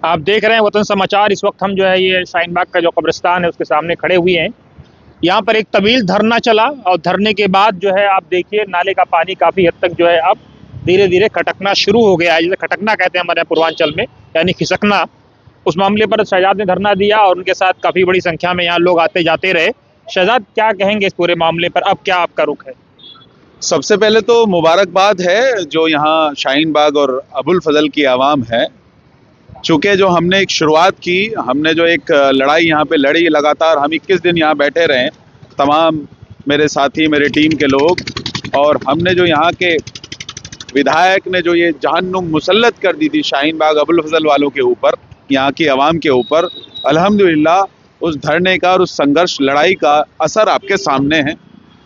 आप देख रहे हैं वतन समाचार। इस वक्त हम जो है ये शाहीन बाग का जो कब्रिस्तान है उसके सामने खड़े हुए हैं। यहाँ पर एक तवील धरना चला और धरने के बाद जो है आप देखिए नाले का पानी काफी हद तक जो है अब धीरे धीरे खटकना शुरू हो गया है। जैसे खटकना कहते हैं हमारे पूर्वांचल में, यानी खिसकना। उस मामले पर शहजाद ने धरना दिया और उनके साथ काफी बड़ी संख्या में यहाँ लोग आते जाते रहे। शहजाद, क्या कहेंगे इस पूरे मामले पर? अब क्या आपका रुख है? सबसे पहले तो मुबारकबाद है जो यहाँ शाहीन बाग और अबुल फजल की आवाम है। चूँकि जो हमने एक शुरुआत की, हमने जो एक लड़ाई यहाँ पे लड़ी लगातार, हम 21 दिन यहाँ बैठे रहे, तमाम मेरे साथी, मेरे टीम के लोग, और हमने जो यहाँ के विधायक ने जो ये जहन्नुम मुसल्लत कर दी थी शाहीन बाग अबुल फजल वालों के ऊपर, यहाँ की आवाम के ऊपर, अल्हम्दुलिल्लाह उस धरने का और उस संघर्ष लड़ाई का असर आपके सामने है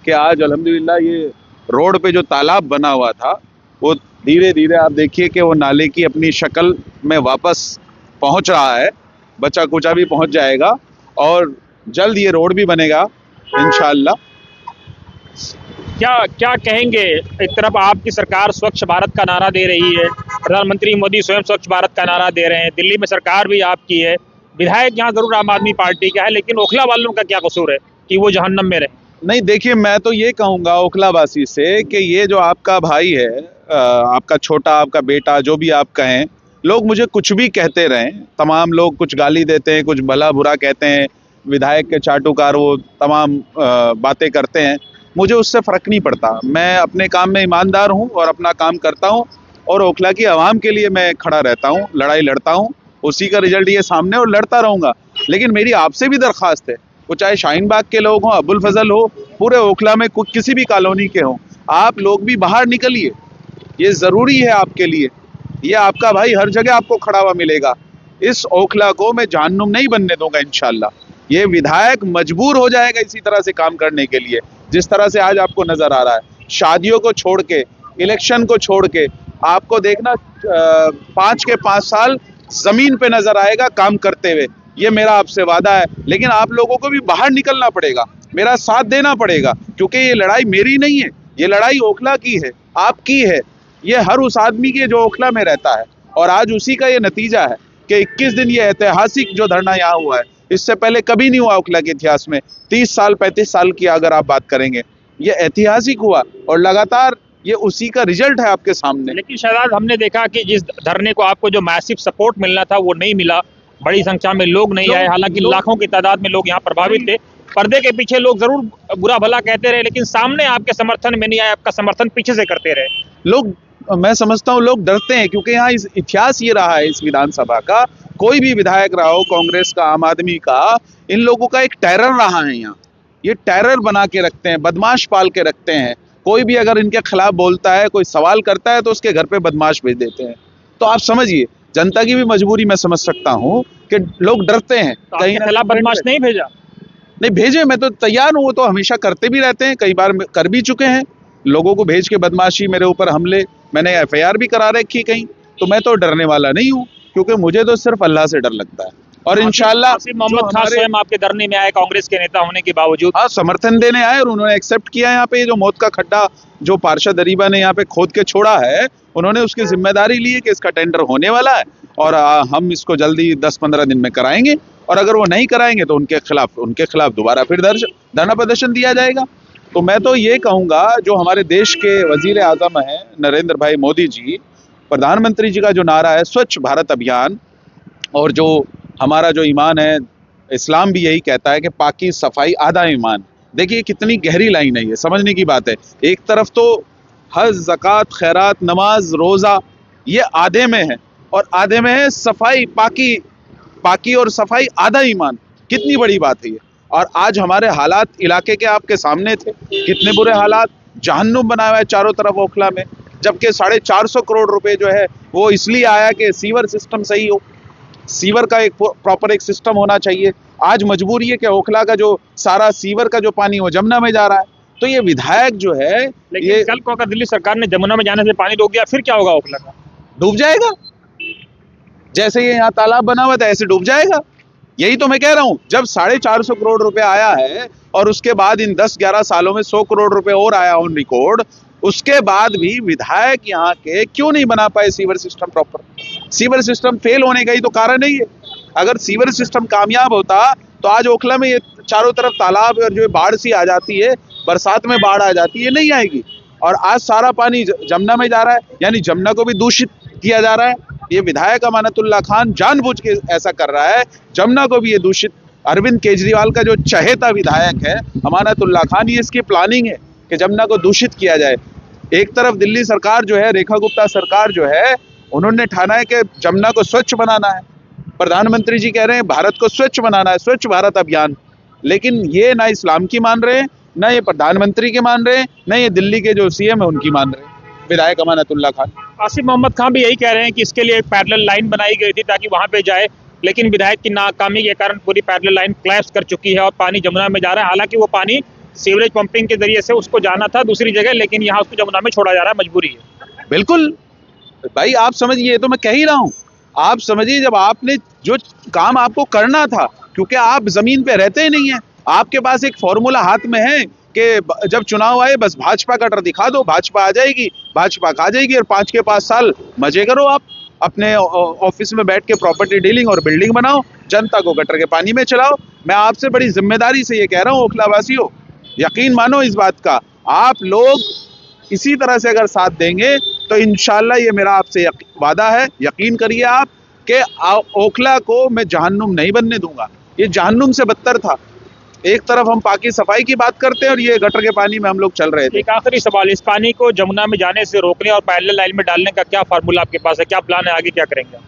कि आज अल्हम्दुलिल्लाह ये रोड पे जो तालाब बना हुआ था वो धीरे धीरे आप देखिए कि वो नाले की अपनी शक्ल में वापस पहुंच रहा है। बचा कुचा भी पहुंच जाएगा और जल्द ये रोड भी बनेगा इंशाअल्लाह। क्या क्या कहेंगे? एक तरफ आपकी सरकार स्वच्छ भारत का नारा दे रही है, प्रधानमंत्री मोदी स्वयं स्वच्छ भारत का नारा दे रहे हैं, दिल्ली में सरकार भी आपकी है, विधायक यहाँ जरूर आम आदमी पार्टी का है, लेकिन ओखला वालों का क्या कसूर है कि वो जहन्नम में रहे? नहीं, देखिए, मैं तो ये कहूँगा ओखलावासी से कि ये जो आपका भाई है, आपका छोटा, आपका बेटा, जो भी आप कहें, लोग मुझे कुछ भी कहते रहें, तमाम लोग कुछ गाली देते हैं, कुछ भला बुरा कहते हैं, विधायक के चाटुकार वो तमाम बातें करते हैं, मुझे उससे फ़र्क नहीं पड़ता। मैं अपने काम में ईमानदार हूँ और अपना काम करता हूँ और ओखला की आवाम के लिए मैं खड़ा रहता हूँ, लड़ाई लड़ता हूँ, उसी का रिजल्ट ये सामने और लड़ता रहूँगा। लेकिन मेरी आपसे भी दरख्वास्त है, वो चाहे शाहीन बाग के लोग हों, अबुल फजल हो, पूरे ओखला में किसी भी कॉलोनी के हों, आप लोग भी बाहर निकलिए, ये ज़रूरी है आपके लिए। ये आपका भाई हर जगह आपको खड़ा हुआ मिलेगा। इस ओखला को मैं जहन्नुम नहीं बनने दूंगा इंशाल्लाह। ये विधायक मजबूर हो जाएगा इसी तरह से काम करने के लिए, जिस तरह से आज आपको नजर आ रहा है। शादियों को छोड़ के, इलेक्शन को छोड़ के, आपको देखना 5 के 5 साल जमीन पे नजर आएगा काम करते हुए। ये मेरा आपसे वादा है। लेकिन आप लोगों को भी बाहर निकलना पड़ेगा, मेरा साथ देना पड़ेगा, क्योंकि ये लड़ाई मेरी नहीं है, ये लड़ाई ओखला की है, आपकी है। ये हर उस आदमी की जो ओखला में रहता है, और आज उसी का ये नतीजा है कि 21 दिन ये ऐतिहासिक जो धरना यहाँ हुआ है, इससे पहले कभी नहीं हुआ ओखला के इतिहास में। 30 साल 35 साल की अगर आप बात करेंगे, ये ऐतिहासिक हुआ और लगातार ये उसी का रिजल्ट है आपके सामने। लेकिन शहजाद, हमने देखा कि जिस धरने को आपको जो मैसिव सपोर्ट मिलना था वो नहीं मिला, बड़ी संख्या में लोग नहीं आए, हालांकि लाखों की तादाद में लोग यहाँ प्रभावित थे। पर्दे के पीछे लोग जरूर बुरा भला कहते रहे, लेकिन सामने आपके समर्थन में नहीं आए, आपका समर्थन पीछे से करते रहे लोग। मैं समझता हूँ लोग डरते हैं, क्योंकि यहाँ इस इतिहास ये रहा है इस विधानसभा का, कोई भी विधायक रहा हो, कांग्रेस का, आम आदमी का, इन लोगों का एक टेरर रहा है यहाँ। ये टेरर बना के रखते हैं, बदमाश पाल के रखते हैं। कोई भी अगर इनके खिलाफ बोलता है, कोई सवाल करता है, तो उसके घर पे बदमाश भेज देते हैं। तो आप समझिए, जनता की भी मजबूरी मैं समझ सकता हूँ कि लोग डरते हैं। तो कहीं खिलाफ बदमाश नहीं भेजा? नहीं भेजे, मैं तो तैयार हूँ, वो तो हमेशा करते भी रहते हैं, कई बार कर भी चुके हैं लोगों को भेज के बदमाशी, मेरे ऊपर हमले, मैंने FIR भी करा रखी कहीं। तो मैं तो डरने वाला नहीं हूँ, क्योंकि मुझे तो सिर्फ अल्लाह से डर लगता है। और इंशाल्लाह मोहम्मद खान स्वयं आपके धरने में आए, कांग्रेस के नेता होने के बावजूद। हाँ, समर्थन देने आए और उन्होंने एक्सेप्ट किया। यहाँ पे जो मौत का खड्डा जो पार्षद अरीबा ने यहाँ पे खोद के छोड़ा है, उन्होंने उसकी जिम्मेदारी ली है कि इसका टेंडर होने वाला है और हम इसको जल्दी 10-15 दिन में कराएंगे, और अगर वो नहीं कराएंगे तो उनके खिलाफ दोबारा फिर धरना प्रदर्शन दिया जाएगा। तो मैं तो ये कहूँगा, जो हमारे देश के वजीर आजम हैं नरेंद्र भाई मोदी जी, प्रधानमंत्री जी का जो नारा है स्वच्छ भारत अभियान, और जो हमारा जो ईमान है, इस्लाम भी यही कहता है कि पाकी सफाई आधा ईमान। देखिए कितनी गहरी लाइन है, ये समझने की बात है। एक तरफ तो हज, ज़कात, खैरात, नमाज, रोज़ा, ये आधे में है, और आधे में है सफाई, पाकी और सफाई आधा ईमान। कितनी बड़ी बात है ये। और आज हमारे हालात इलाके के आपके सामने थे, कितने बुरे हालात, जहन्नुम बनाया हुआ है चारों तरफ ओखला में, जबकि 450 करोड़ रुपए जो है वो इसलिए आया कि सीवर सिस्टम सही हो, सीवर का एक प्रॉपर एक सिस्टम होना चाहिए। आज मजबूरी है कि ओखला का जो सारा सीवर का जो पानी वो जमुना में जा रहा है। तो ये विधायक जो है, लेकिन ये कल को अगर दिल्ली सरकार ने जमुना में जाने से पानी रोक दिया, फिर क्या होगा ओखला का? डूब जाएगा। जैसे ये यहाँ तालाब बना हुआ था, ऐसे डूब जाएगा। यही तो मैं कह रहा हूँ, जब 450 करोड़ रुपए आया है और उसके बाद इन 10-11 सालों में 100 करोड़ रुपए और आया ऑन रिकॉर्ड, उसके बाद भी विधायक यहाँ के क्यों नहीं बना पाए sewer system proper? Sewer system fail होने का ही तो कारण है ये। अगर सीवर सिस्टम कामयाब होता तो आज ओखला में ये चारों तरफ तालाब और जो बाढ़ सी आ जाती है, बरसात में बाढ़ आ जाती है, नहीं आएगी। और आज सारा पानी जमुना में जा रहा है, यानी जमुना को भी दूषित किया जा रहा है। ये विधायक अमानतुल्लाह खान जानबूझ के ऐसा कर रहा है, जमुना को भी ये दूषित। अरविंद केजरीवाल का जो चहेता विधायक है अमानतुल्लाह खान, ये इसकी प्लानिंग है कि जमुना को दूषित किया जाए। एक तरफ दिल्ली सरकार जो है, रेखा गुप्ता सरकार जो है, उन्होंने ठाना है कि जमुना को स्वच्छ बनाना है। प्रधानमंत्री जी कह रहे हैं भारत को स्वच्छ बनाना है, स्वच्छ भारत अभियान। लेकिन ये ना इस्लाम की मान रहे हैं, ना ये प्रधानमंत्री के मान रहे हैं, ना ये दिल्ली के जो सीएम है उनकी मान रहे हैं, विधायक अमानतुल्लाह खान। आसिफ मोहम्मद खान भी यही कह रहे हैं कि इसके लिए एक पैरेलल लाइन बनाई गई थी ताकि वहां पे जाए, लेकिन विधायक की नाकामी के कारण पूरी पैरेलल लाइन क्लैश कर चुकी है और पानी जमुना में जा रहा है। हालांकि वो पानी सीवरेज पंपिंग के जरिए से उसको जाना था दूसरी जगह, लेकिन यहाँ उसको जमुना में छोड़ा जा रहा है, मजबूरी है। बिल्कुल भाई, आप समझिए, ये तो मैं कह ही रहा हूँ। आप समझिए, जब आपने जो काम आपको करना था, क्योंकि आप जमीन पे रहते ही नहीं है, आपके पास एक फॉर्मूला हाथ में है कि जब चुनाव आए बस भाजपा का डर दिखा दो, भाजपा आ जाएगी, भाजपा खा जाएगी, और 5 के 5 साल मजे करो। आप अपने ऑफिस में बैठ के प्रॉपर्टी डीलिंग और बिल्डिंग बनाओ, जनता को गटर के पानी में चलाओ। मैं आपसे बड़ी जिम्मेदारी से ये कह रहा हूँ ओखला वासियों, यकीन मानो इस बात का, आप लोग इसी तरह से अगर साथ देंगे तो इंशाल्लाह, ये मेरा आपसे वादा है, यकीन करिए आप, कि ओखला को मैं जहन्नुम नहीं बनने दूंगा। ये जहन्नुम से बदतर था। एक तरफ हम पाकी सफाई की बात करते हैं और ये गटर के पानी में हम लोग चल रहे थे। एक आखिरी सवाल, इस पानी को जमुना में जाने से रोकने और पैरेलल लाइन में डालने का क्या फार्मूला आपके पास है, क्या प्लान है, आगे क्या करेंगे?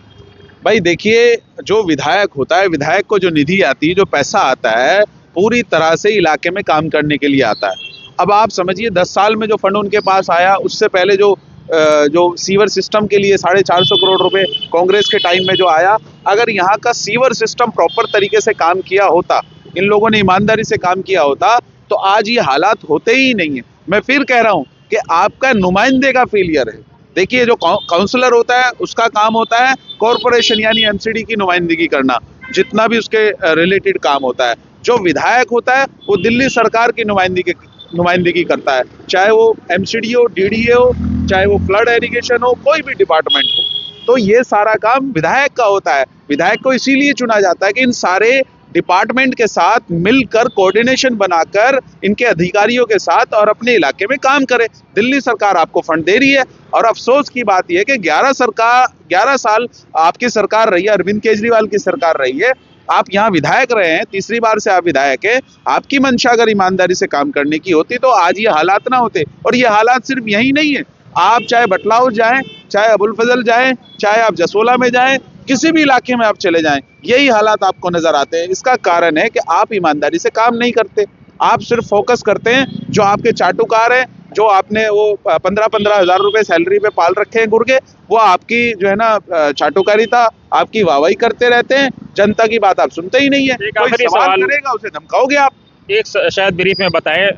भाई देखिए, जो विधायक होता है, विधायक को जो निधि आती है, जो पैसा आता है, पूरी तरह से इलाके में काम करने के लिए आता है। अब आप समझिए 10 साल में जो फंड उनके पास आया, उससे पहले जो सीवर सिस्टम के लिए 450 करोड़ रुपए कांग्रेस के टाइम में जो आया, अगर यहाँ का सीवर सिस्टम प्रॉपर तरीके से काम किया होता, इन लोगों ने ईमानदारी से काम किया होता, तो आज ये हालात होते ही नहीं है। मैं फिर कह रहा हूँ कि आपका नुमाइंदे का फेलियर है। देखिए, जो काउंसलर होता है उसका काम होता है कॉरपोरेशन यानी एमसीडी की नुमाइंदगी करना, जितना भी उसके रिलेटेड काम होता है। जो विधायक होता है वो दिल्ली सरकार की नुमाइंदगी करता है, चाहे वो एमसीडी हो, डीडीए हो, चाहे वो फ्लड एरिगेशन हो, कोई भी डिपार्टमेंट हो। तो ये सारा काम विधायक का होता है। विधायक को इसीलिए चुना जाता है कि इन सारे डिपार्टमेंट के साथ मिलकर कोऑर्डिनेशन बनाकर इनके अधिकारियों के साथ और अपने इलाके में काम करे। दिल्ली सरकार आपको फंड दे रही है, और अफसोस की बात यह है कि 11 साल आपकी सरकार रही है, अरविंद केजरीवाल की सरकार रही है, आप यहाँ विधायक रहे हैं, तीसरी बार से आप विधायक है। आपकी मंशा अगर ईमानदारी से काम करने की होती तो आज ये हालात ना होते। और ये हालात सिर्फ यही नहीं है, आप चाहे बटला हाउस जाएं, चाहे अबुल फजल जाएं, चाहे आप जसोला में जाएं, किसी भी इलाके में आप चले जाएं, यही हालात आपको नजर आते हैं। इसका कारण है कि आप ईमानदारी से काम नहीं करते। आप सिर्फ फोकस करते हैं, जो आपके चाटुकार हैं, जो आपने वो 15-15 हज़ार रुपए सैलरी पे पाल रखे हैं गुर्गे, वो आपकी जो है ना चाटुकारिता, आपकी वाहवाही करते रहते हैं। जनता की बात आप सुनते ही नहीं है। कोई सवाल करेगा उसे धमकाओगे आप। एक शायद ब्रीफ में बताएं,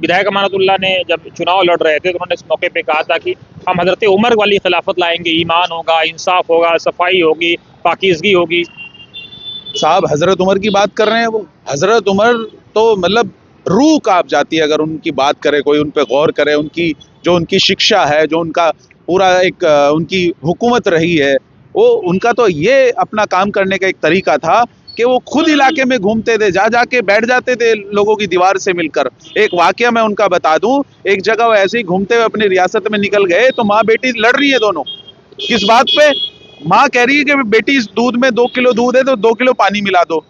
विधायक अमानतुल्लाह ने जब चुनाव लड़ रहे थे तो उन्होंने इस मौके पे कहा था कि हम हजरत उमर वाली खिलाफत लाएंगे, ईमान होगा, इंसाफ होगा, सफाई होगी, पाकीज़गी होगी। साहब हजरत उमर की बात कर रहे हैं, वो हजरत उमर तो मतलब रूह कांप जाती है अगर उनकी बात करे कोई, उन पे गौर करे। उनकी जो उनकी शिक्षा है, जो उनका पूरा एक उनकी हुकूमत रही है, वो उनका तो ये अपना काम करने का एक तरीका था कि वो खुद इलाके में घूमते थे, जाके बैठ जाते थे लोगों की दीवार से मिलकर। एक वाकया मैं उनका बता दूं, एक जगह वो ऐसे ही घूमते हुए अपनी रियासत में निकल गए तो माँ बेटी लड़ रही है दोनों। किस बात पे? माँ कह रही है कि बेटी इस दूध में 2 किलो दूध है तो 2 किलो पानी मिला दो,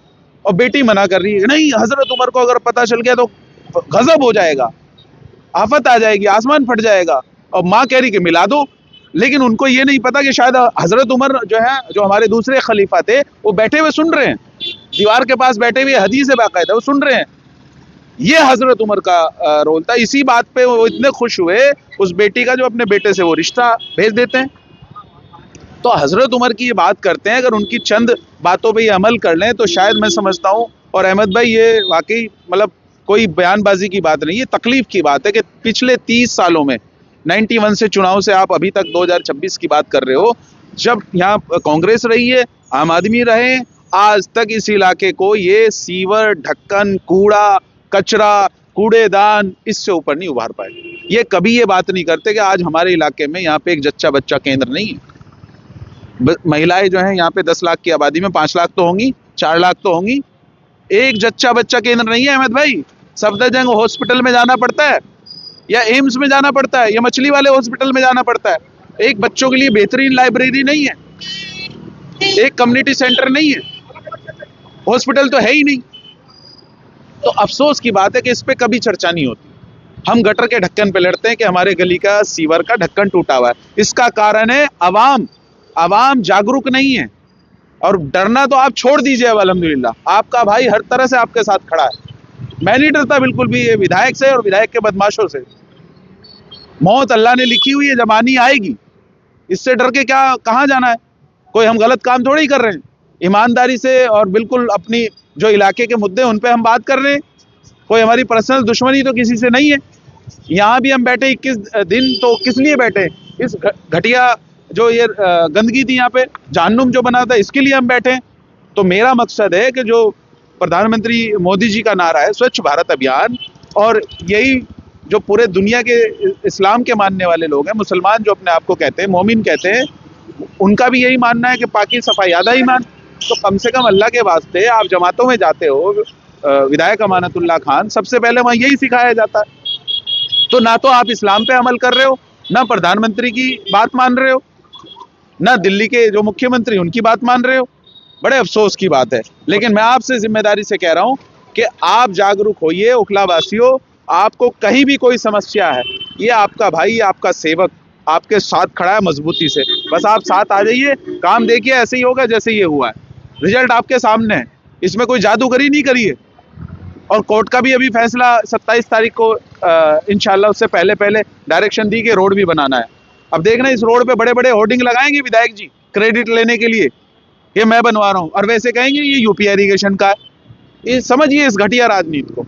और बेटी मना कर रही है, नहीं हजरत उमर को अगर पता चल गया तो गजब हो जाएगा, आफत आ जाएगी, आसमान फट जाएगा। और माँ कह रही कि मिला दो। लेकिन उनको ये नहीं पता कि शायद हजरत उमर जो है, जो हमारे दूसरे खलीफा थे, वो बैठे हुए सुन रहे हैं, दीवार के पास बैठे हुए, हदीस है बाकायदा, वो सुन रहे हैं। ये हजरत उमर का रोल था। इसी बात पे वो इतने खुश हुए उस बेटी का जो अपने बेटे से वो रिश्ता भेज देते हैं। तो हजरत उमर की ये बात करते हैं, अगर उनकी चंद बातों पे ये अमल कर लें तो शायद मैं समझता हूँ, और अहमद भाई ये वाकई मतलब कोई बयानबाजी की बात नहीं, ये तकलीफ की बात है कि पिछले 30 सालों में 91 से चुनाव से आप अभी तक 2026 की बात कर रहे हो, जब यहाँ कांग्रेस रही है, आम आदमी रहे, आज तक इस इलाके को ये सीवर, ढक्कन, कूड़ा कचरा, कूड़ेदान इससे ऊपर नहीं उभार पाए। ये कभी ये बात नहीं करते कि आज हमारे इलाके में यहाँ पे एक जच्चा बच्चा केंद्र नहीं है। महिलाएं जो हैं यहाँ पे 10 लाख की आबादी में 5 लाख तो होंगी, 4 लाख तो होंगी। एक जच्चा बच्चा केंद्र नहीं है अहमद भाई। सफदरजंग हॉस्पिटल में जाना पड़ता है, या एम्स में जाना पड़ता है, या मछली वाले हॉस्पिटल में जाना पड़ता है। एक बच्चों के लिए बेहतरीन लाइब्रेरी नहीं है, एक कम्युनिटी सेंटर नहीं है, हॉस्पिटल तो है ही नहीं। तो अफसोस की बात है कि इस पे कभी चर्चा नहीं होती। हम गटर के ढक्कन पे लड़ते हैं कि हमारे गली का सीवर का ढक्कन टूटा हुआ है। इसका कारण है अवाम जागरूक नहीं है। और डरना तो आप छोड़ दीजिए। अब अल्हम्दुलिल्लाह आपका भाई हर तरह से आपके साथ खड़ा है। मैं नहीं डरता बिल्कुल भी, ये विधायक से और विधायक के बदमाशों से। मौत अल्लाह ने लिखी हुई है, जब आनी आएगी। इससे डर के क्या कहाँ जाना है? कोई हम गलत काम थोड़ी ही कर रहे हैं। ईमानदारी से और बिल्कुल अपनी जो इलाके के मुद्दे उन पे हम बात कर रहे हैं। कोई हमारी पर्सनल दुश्मनी तो किसी से नहीं है। यहाँ भी हम बैठे 21 दिन, तो किस लिए बैठे? इस घटिया जो ये गंदगी थी यहाँ पे, जहन्नुम जो बना था, इसके लिए हम बैठे हैं। तो मेरा मकसद है कि जो प्रधानमंत्री मोदी जी का नारा है स्वच्छ भारत अभियान, और यही जो पूरे दुनिया के इस्लाम के मानने वाले लोग हैं, मुसलमान जो अपने आप को कहते हैं, मोमिन कहते हैं, उनका भी यही मानना है कि पाकी सफाई आधा ईमान। तो कम से कम अल्लाह के वास्ते आप जमातों में जाते हो, विधायक अमानतुल्लाह खान, सबसे पहले वहाँ यही सिखाया जाता है। तो ना तो आप इस्लाम पे अमल कर रहे हो, ना प्रधानमंत्री की बात मान रहे हो, ना दिल्ली के जो मुख्यमंत्री उनकी बात मान रहे हो। बड़े अफसोस की बात है। लेकिन मैं आपसे जिम्मेदारी से कह रहा हूं कि आप जागरूक होइए। ओखला वासियों, आपको कहीं भी कोई समस्या है, ये आपका भाई, आपका सेवक आपके साथ खड़ा है मजबूती से। बस आप साथ आ जाइए, काम देखिए ऐसे ही होगा जैसे ये हुआ है। रिजल्ट आपके सामने है, इसमें कोई जादूगरी नहीं करी है। और कोर्ट का भी अभी फैसला 27 तारीख को इंशाल्लाह उससे पहले पहले डायरेक्शन दी कि रोड भी बनाना है। अब देखना, इस रोड पे बड़े बड़े होर्डिंग लगाएंगे विधायक जी क्रेडिट लेने के लिए, ये मैं बनवा रहा हूँ, और वैसे कहेंगे ये यूपी इरिगेशन का है। ये समझिए इस घटिया राजनीति को।